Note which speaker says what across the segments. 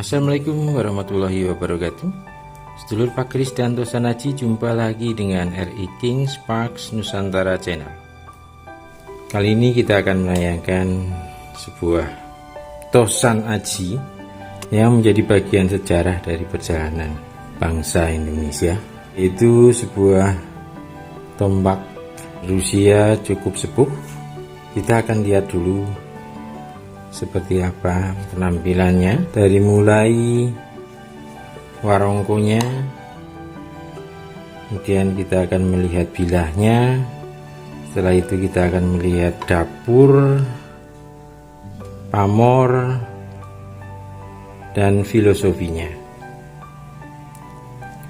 Speaker 1: Assalamualaikum warahmatullahi wabarakatuh. Sedulur Pak Kris dan Tosanaji, jumpa lagi dengan RI King Sparks Nusantara Channel. Kali ini kita akan menayangkan sebuah tosan aji yang menjadi bagian sejarah dari perjalanan bangsa Indonesia. Itu sebuah tombak Rusia cukup sepuh. Kita akan lihat dulu seperti apa penampilannya, dari mulai warongkonya, kemudian kita akan melihat bilahnya, setelah itu kita akan melihat dapur, pamor, dan filosofinya.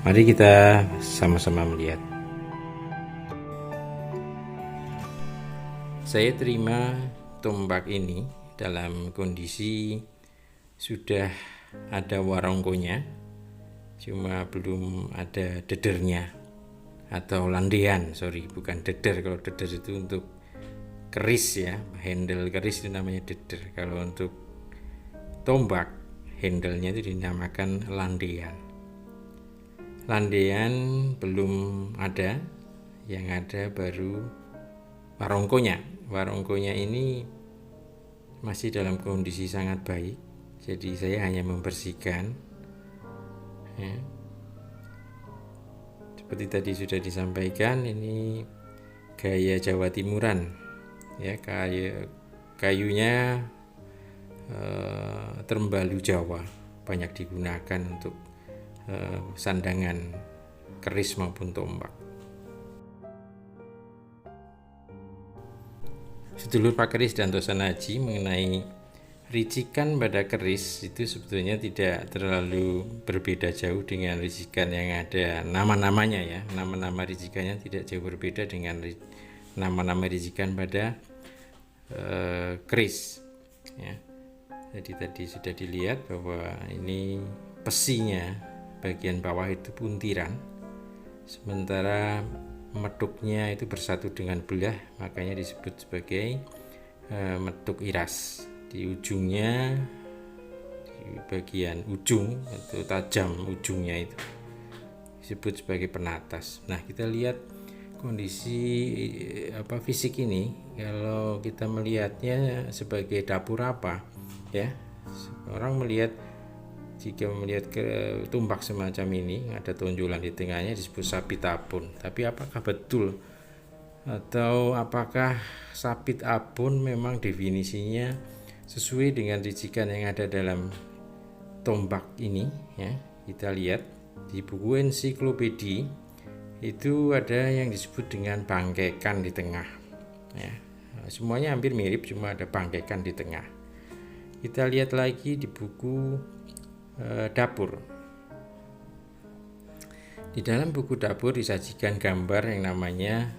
Speaker 1: Mari kita sama-sama melihat. Saya terima tombak ini dalam kondisi sudah ada warongkonya, cuma belum ada dedernya atau landean, bukan deder. Kalau deder itu untuk keris ya, handle keris itu namanya deder. Kalau untuk tombak, handle-nya itu dinamakan landean. Landean belum ada, yang ada baru warongkonya. Warongkonya ini masih dalam kondisi sangat baik, jadi saya hanya membersihkan ya. Seperti tadi sudah disampaikan, ini gaya Jawa Timuran ya, kayunya terumbalu Jawa, banyak digunakan untuk sandangan keris maupun tombak. Sedulur Pak Kris dan Tosanaji, mengenai ricikan pada keris itu sebetulnya tidak terlalu berbeda jauh dengan ricikan yang ada nama-namanya ya. Nama-nama ricikannya tidak jauh berbeda dengan nama-nama ricikan pada keris ya. Jadi tadi sudah dilihat bahwa ini pesinya bagian bawah itu puntiran, sementara meduknya itu bersatu dengan belah, makanya disebut sebagai meduk iras. Di ujungnya, di bagian ujung atau tajam ujungnya itu disebut sebagai penatas. Nah, kita lihat kondisi fisik ini. Kalau kita melihatnya sebagai dapur apa ya, orang melihat, jika melihat ke tombak semacam ini ada tonjolan di tengahnya, disebut sapit abon. Tapi apakah betul atau apakah sapit abon memang definisinya sesuai dengan ricikan yang ada dalam tombak ini ya? Kita lihat di buku ensiklopedi itu ada yang disebut dengan bangkekan di tengah ya. Semuanya hampir mirip, cuma ada bangkekan di tengah. Kita lihat lagi di buku dapur. Di dalam buku dapur disajikan gambar yang namanya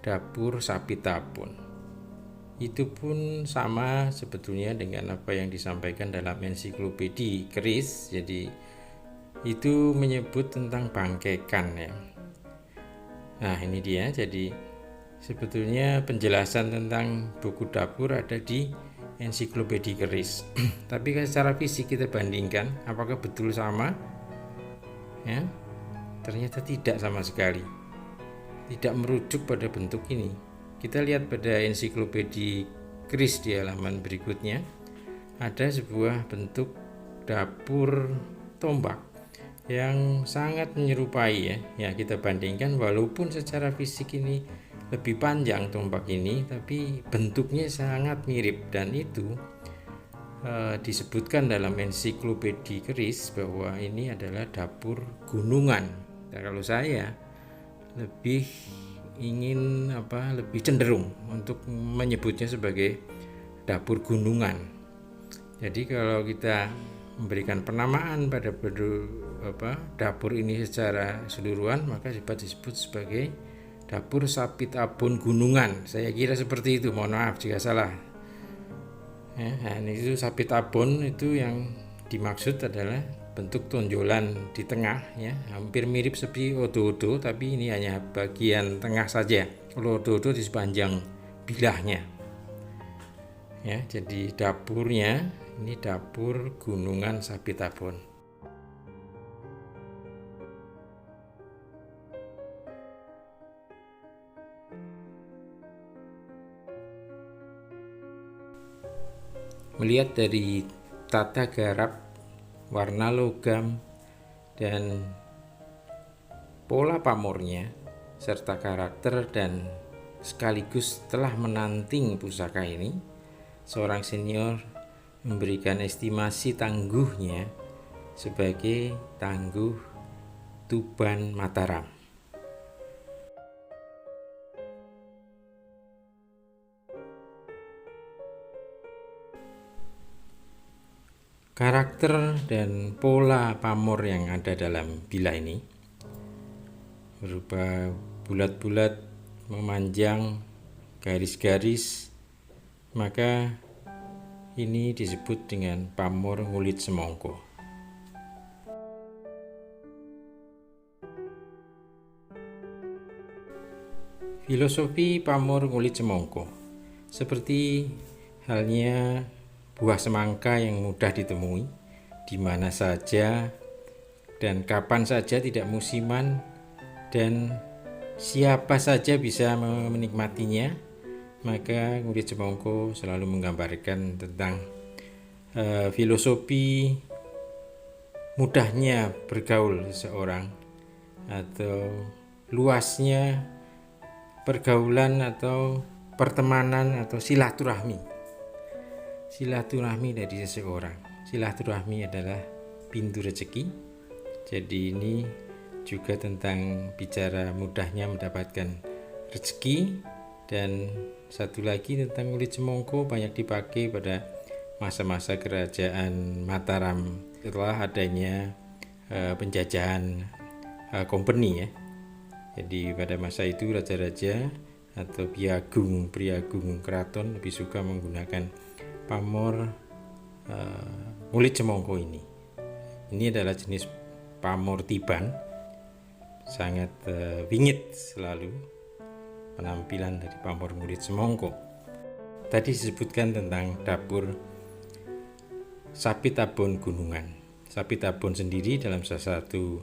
Speaker 1: dapur sapit abon. Itu pun sama sebetulnya dengan apa yang disampaikan dalam ensiklopedi keris. Jadi itu menyebut tentang bangkekan ya. Nah, ini dia. Jadi sebetulnya penjelasan tentang buku dapur ada di ensiklopedi keris. Tapi secara fisik kita bandingkan, apakah betul sama ya? Ternyata tidak sama sekali, tidak merujuk pada bentuk ini. Kita lihat pada ensiklopedi keris di halaman berikutnya, ada sebuah bentuk dapur tombak yang sangat menyerupai ya. Ya, kita bandingkan, walaupun secara fisik ini lebih panjang tombak ini, tapi bentuknya sangat mirip, dan itu disebutkan dalam ensiklopedi keris bahwa ini adalah dapur gunungan. Nah, kalau saya lebih ingin lebih cenderung untuk menyebutnya sebagai dapur gunungan. Jadi kalau kita memberikan penamaan pada dapur ini secara keseluruhan, maka dapat disebut sebagai dapur sapit abon gunungan. Saya kira seperti itu, mohon maaf jika salah ya. Nah, itu sapit abon itu yang dimaksud adalah bentuk tonjolan di tengah ya, hampir mirip seperti odo-odo, tapi ini hanya bagian tengah saja. Kalau odo-odo di sepanjang bilahnya Ya, jadi dapurnya ini dapur Gunungan Sapitabon. Melihat dari tata garap, warna logam, dan pola pamornya, serta karakter dan sekaligus telah menanting pusaka ini, seorang senior memberikan estimasi tangguhnya sebagai tangguh Tuban Mataram. Karakter dan pola pamor yang ada dalam bila ini berupa bulat-bulat, memanjang, garis-garis, maka ini disebut dengan pamor ngulit semongko. Filosofi pamor ngulit semongko seperti halnya buah semangka yang mudah ditemui di mana saja dan kapan saja, tidak musiman, dan siapa saja bisa menikmatinya, maka ngulit semongko selalu menggambarkan tentang filosofi mudahnya bergaul seseorang atau luasnya pergaulan atau pertemanan atau silaturahmi dari seseorang. Silaturahmi adalah pintu rezeki. Jadi ini juga tentang bicara mudahnya mendapatkan rezeki. Dan satu lagi tentang ngulit semongko banyak dipakai pada masa-masa kerajaan Mataram setelah adanya penjajahan company ya. Jadi pada masa itu raja-raja atau priagung keraton lebih suka menggunakan pamor ngulit semongko ini. Ini adalah jenis pamor tiban, sangat wingit selalu penampilan dari pamor ngulit semongko. Tadi disebutkan tentang dapur Sapitabon Gunungan. Sapitabon sendiri dalam salah satu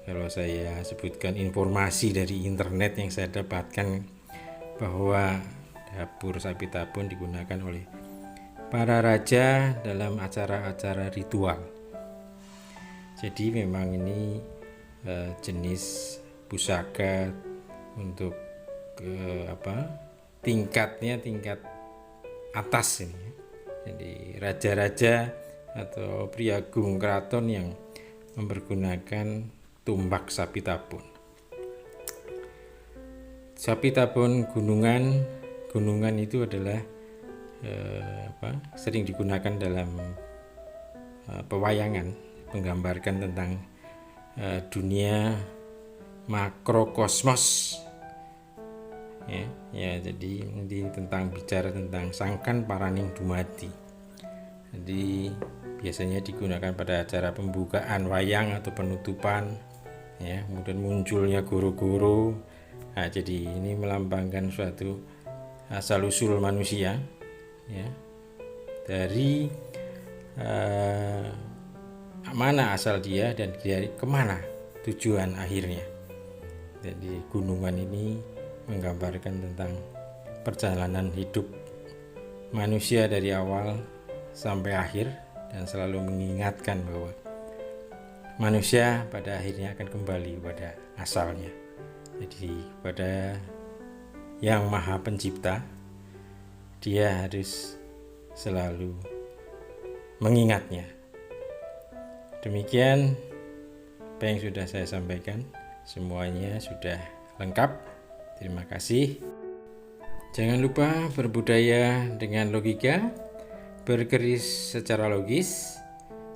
Speaker 1: kalau saya sebutkan informasi dari internet yang saya dapatkan, bahwa dapur Sapitabon digunakan oleh para raja dalam acara-acara ritual. Jadi memang ini jenis pusaka untuk tingkat atas ini. Jadi raja-raja atau priagung keraton yang mempergunakan tumbak Sapitabon. Sapitabon gunungan itu adalah sering digunakan dalam pewayangan, menggambarkan tentang dunia makrokosmos ya. Jadi ini bicara tentang sangkan paraning dumadi. Jadi biasanya digunakan pada acara pembukaan wayang atau penutupan ya, kemudian munculnya guru-guru. Nah, jadi ini melambangkan suatu asal usul manusia ya, dari mana asal dia dan dari kemana tujuan akhirnya. Jadi gunungan ini menggambarkan tentang perjalanan hidup manusia dari awal sampai akhir, dan selalu mengingatkan bahwa manusia pada akhirnya akan kembali pada asalnya. Jadi pada Yang Maha Pencipta, dia harus selalu mengingatnya. Demikian apa yang sudah saya sampaikan, semuanya sudah lengkap. Terima kasih. Jangan lupa berbudaya dengan logika, berkeris secara logis.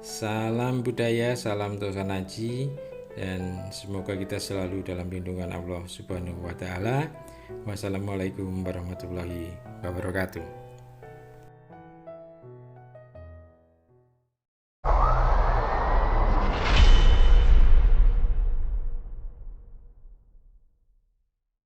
Speaker 1: Salam budaya, salam tosanaji, dan semoga kita selalu dalam lindungan Allah Subhanahu wa Ta'ala. Wassalamualaikum warahmatullahi wabarakatuh.